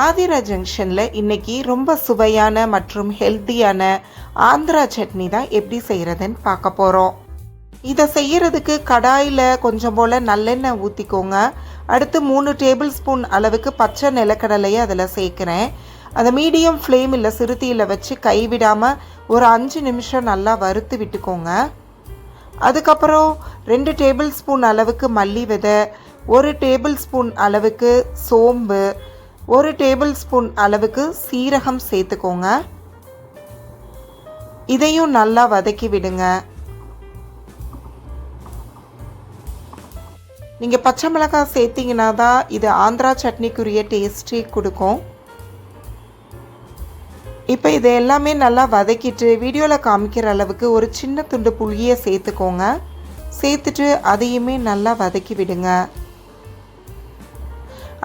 ஆதிரா ஜங்ஷனில் இன்றைக்கி ரொம்ப சுவையான மற்றும் ஹெல்த்தியான ஆந்திரா சட்னி தான் எப்படி செய்கிறதுன்னு பார்க்க போகிறோம். இதை செய்கிறதுக்கு கடாயில் கொஞ்சம் போல் நல்லெண்ணெய் ஊற்றிக்கோங்க. அடுத்து 3 டேபிள் ஸ்பூன் அளவுக்கு பச்சை நிலக்கடலையை அதில் சேர்க்குறேன். அதை மீடியம் ஃப்ளேமில் சிறுதீயில் வச்சு கைவிடாமல் ஒரு 5 நிமிஷம் நல்லா வறுத்து விட்டுக்கோங்க. அதுக்கப்புறம் 2 டேபிள் ஸ்பூன் அளவுக்கு மல்லி விதை, 1 டேபிள் ஸ்பூன் அளவுக்கு சோம்பு, 1 டேபிள் ஸ்பூன் அளவுக்கு சீரகம் சேர்த்துக்கோங்க. இதையும் நல்லா வதக்கி விடுங்க. நீங்கள் பச்சை மிளகாய் சேர்த்திங்கன்னா தான் இது ஆந்திரா சட்னிக்குரிய டேஸ்ட்டே கொடுக்கும். இப்போ இதை எல்லாமே நல்லா வதக்கிட்டு வீடியோவில் காமிக்கிற அளவுக்கு ஒரு சின்ன துண்டு புளியை சேர்த்துக்கோங்க. சேர்த்துட்டு அதையுமே நல்லா வதக்கி விடுங்க.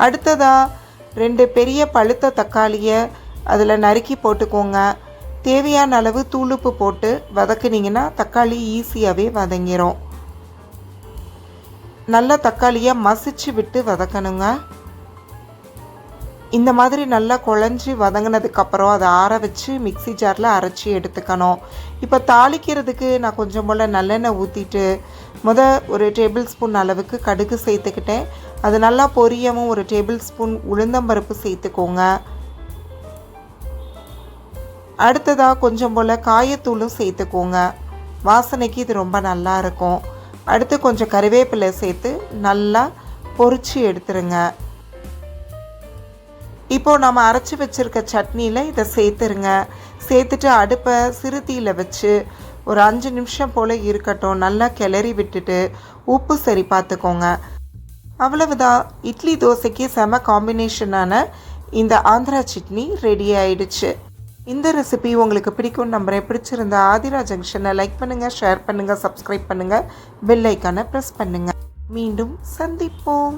அடுத்ததாக 2 பெரிய பழுத்த தக்காளியை அதில் நறுக்கி போட்டுக்கோங்க. தேவையான அளவு தூளுப்பு போட்டு வதக்குனிங்கன்னா தக்காளி ஈஸியாகவே வதங்கிடும். நல்லா தக்காளியை மசிச்சு விட்டு வதக்கணுங்க. இந்த மாதிரி நல்லா குழஞ்சி வதங்கினதுக்கப்புறம் அதை ஆற வச்சு மிக்சி ஜாரில் அரைச்சி எடுத்துக்கணும். இப்போ தாளிக்கிறதுக்கு நான் கொஞ்சம் போல் நல்லெண்ணெய் ஊற்றிட்டு ஒரு டேபிள் ஸ்பூன் அளவுக்கு கடுகு சேர்த்துக்கிட்டேன். அது நல்லா பொரியவும் 1 டேபிள் ஸ்பூன் உளுந்தம்பருப்பு சேர்த்துக்கோங்க. அடுத்ததாக கொஞ்சம் போல் காயத்தூளும் சேர்த்துக்கோங்க. வாசனைக்கு இது ரொம்ப நல்லா இருக்கும். அடுத்து கொஞ்சம் கறிவேப்பிலை சேர்த்து நல்லா பொரிச்சு எடுத்துருங்க. இப்போது நம்ம அரைச்சி வச்சுருக்க சட்னியில் இதை சேர்த்துருங்க. சேர்த்துட்டு அடுப்பை சிறுதீயில் வச்சு ஒரு 5 நிமிஷம் போல் இருக்கட்டும். நல்லா கிளறி விட்டுட்டு உப்பு சரி பார்த்துக்கோங்க. அவ்வளவுதான், இட்லி தோசைக்கு செம காம்பினேஷனான இந்த ஆந்திரா சட்னி ரெடி ஆயிடுச்சு. இந்த ரெசிபி உங்களுக்கு பிடிக்கும் நம்புறேன். பிடிச்சிருந்தா ஆதிரா ஜங்ஷனை லைக் பண்ணுங்கள், ஷேர் பண்ணுங்கள், சப்ஸ்கிரைப் பண்ணுங்கள், பெல் ஐக்கானை ப்ரெஸ் பண்ணுங்கள். மீண்டும் சந்திப்போம்.